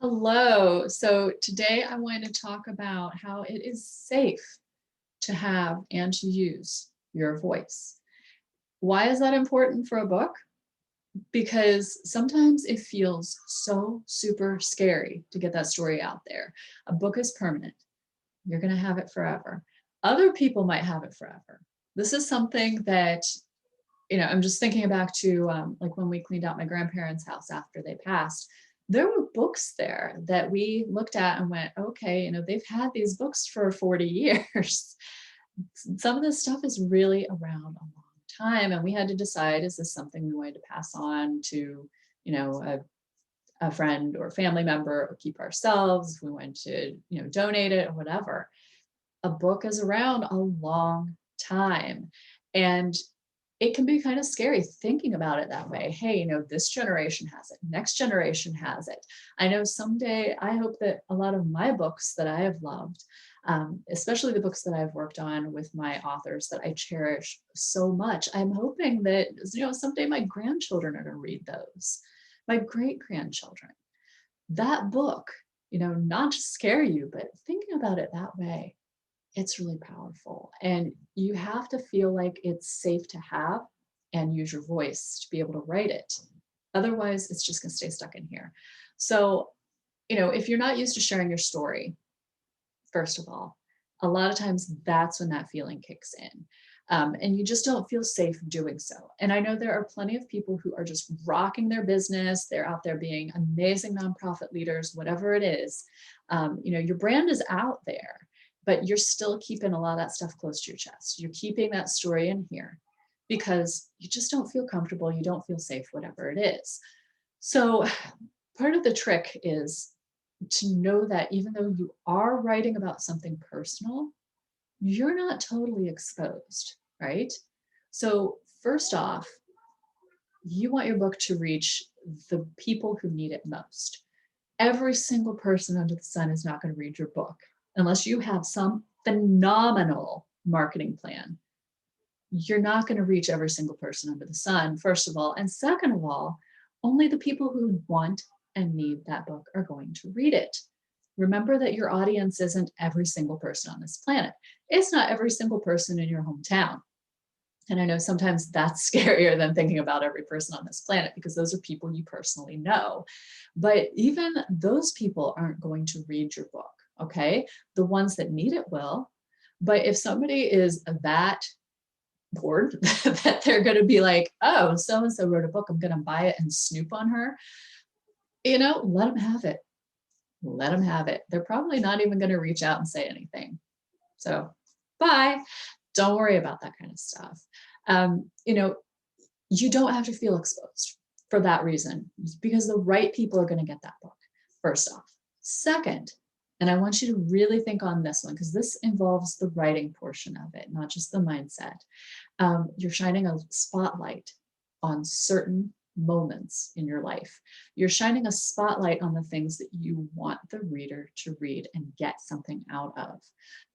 Hello. So today I want to talk about how it is safe to have and to use your voice. Why is that important for a book? Because sometimes it feels so super scary to get that story out there. A book is permanent. You're going to have it forever. Other people might have it forever. This is something that, I'm just thinking back to like when we cleaned out my grandparents' house after they passed. There were books there that we looked at and went, okay, they've had these books for 40 years. Some of this stuff is really around a long time. And we had to decide, is this something we wanted to pass on to, a friend or family member or keep ourselves? If we wanted to, donate it or whatever. A book is around a long time. And it can be kind of scary thinking about it that way. Hey, this generation has it, next generation has it. I know someday, I hope that a lot of my books that I have loved, especially the books that I've worked on with my authors that I cherish so much, I'm hoping that, someday my grandchildren are going to read those, my great grandchildren. That book, not to scare you, but thinking about it that way, it's really powerful. And you have to feel like it's safe to have and use your voice to be able to write it. Otherwise, it's just going to stay stuck in here. So, if you're not used to sharing your story, first of all, a lot of times that's when that feeling kicks in. And you just don't feel safe doing so. And I know there are plenty of people who are just rocking their business. They're out there being amazing nonprofit leaders, whatever it is. Your brand is out there, but you're still keeping a lot of that stuff close to your chest. You're keeping that story in here because you just don't feel comfortable. You don't feel safe, whatever it is. So part of the trick is to know that even though you are writing about something personal, you're not totally exposed, right? So, first off, you want your book to reach the people who need it most. Every single person under the sun is not going to read your book unless you have some phenomenal marketing plan. You're not going to reach every single person under the sun, first of all. And second of all, only the people who want and need that book are going to read it. Remember that your audience isn't every single person on this planet. It's not every single person in your hometown. And I know sometimes that's scarier than thinking about every person on this planet because those are people you personally know. But even those people aren't going to read your book, okay? The ones that need it will. But if somebody is that bored that they're going to be like, oh, so and so wrote a book, I'm going to buy it and snoop on her, let them have it. Let them have it. They're probably not even going to reach out and say anything. So, bye. Don't worry about that kind of stuff. You don't have to feel exposed for that reason because the right people are going to get that book, first off. Second, and I want you to really think on this one because this involves the writing portion of it, not just the mindset. You're shining a spotlight on certain moments in your life. You're shining a spotlight on the things that you want the reader to read and get something out of.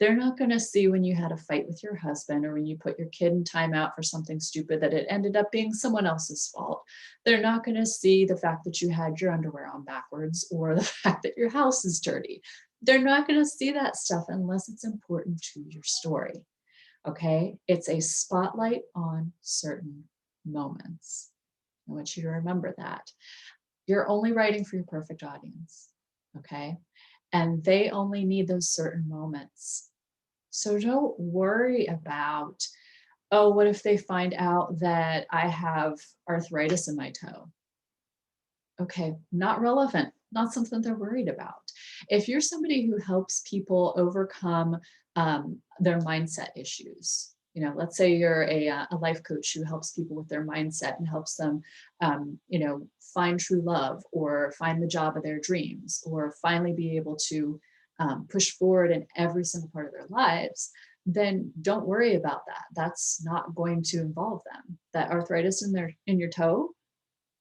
They're not going to see when you had a fight with your husband or when you put your kid in timeout for something stupid that it ended up being someone else's fault. They're not going to see the fact that you had your underwear on backwards or the fact that your house is dirty. They're not going to see that stuff unless it's important to your story. Okay? It's a spotlight on certain moments. I want you to remember that. You're only writing for your perfect audience. Okay? And they only need those certain moments. So don't worry about, oh, what if they find out that I have arthritis in my toe? Okay, not relevant, not something they're worried about. If you're somebody who helps people overcome their mindset issues, let's say you're a life coach who helps people with their mindset and helps them, find true love or find the job of their dreams or finally be able to push forward in every single part of their lives, then don't worry about that. That's not going to involve them. That arthritis in your toe,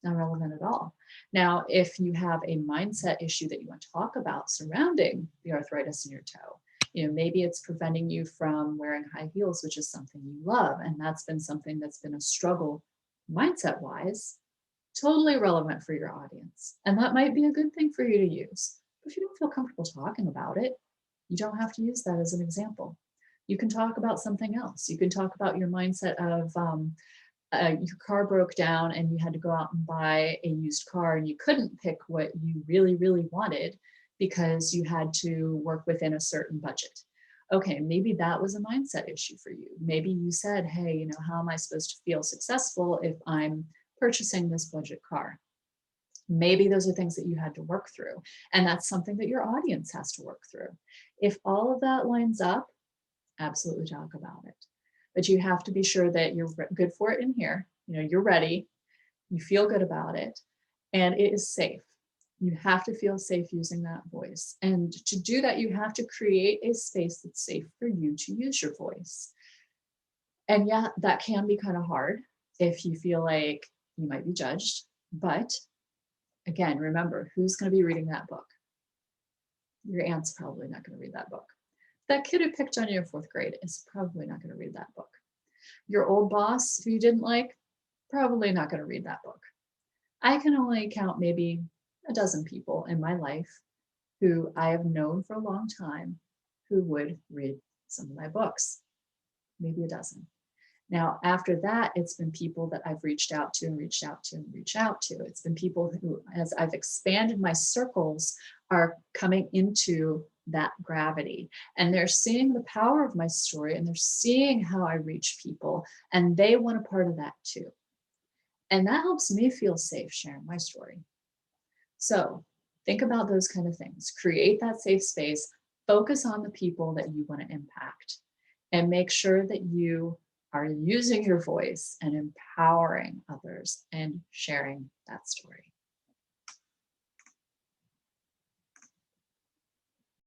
not relevant at all. Now, if you have a mindset issue that you want to talk about surrounding the arthritis in your toe, maybe it's preventing you from wearing high heels, which is something you love. And that's been something that's been a struggle mindset wise totally relevant for your audience. And that might be a good thing for you to use. But if you don't feel comfortable talking about it, you don't have to use that as an example. You can talk about something else. You can talk about your mindset of your car broke down and you had to go out and buy a used car and you couldn't pick what you really, really wanted because you had to work within a certain budget. Okay, maybe that was a mindset issue for you. Maybe you said, hey, how am I supposed to feel successful if I'm purchasing this budget car? Maybe those are things that you had to work through. And that's something that your audience has to work through. If all of that lines up, absolutely talk about it. But you have to be sure that you're good for it in here. You're ready, you feel good about it, and it is safe. You have to feel safe using that voice. And to do that, you have to create a space that's safe for you to use your voice. And yeah, that can be kind of hard if you feel like you might be judged. But again, remember, who's going to be reading that book? Your aunt's probably not going to read that book. That kid who picked on you in fourth grade is probably not going to read that book. Your old boss who you didn't like, probably not going to read that book. I can only count maybe a dozen people in my life who I have known for a long time who would read some of my books, maybe a dozen. Now, after that, it's been people that I've reached out to and reached out to and reached out to. It's been people who, as I've expanded my circles, are coming into that gravity. And they're seeing the power of my story and they're seeing how I reach people and they want a part of that too. And that helps me feel safe sharing my story. So think about those kind of things. Create that safe space, focus on the people that you want to impact, and make sure that you are using your voice and empowering others and sharing that story.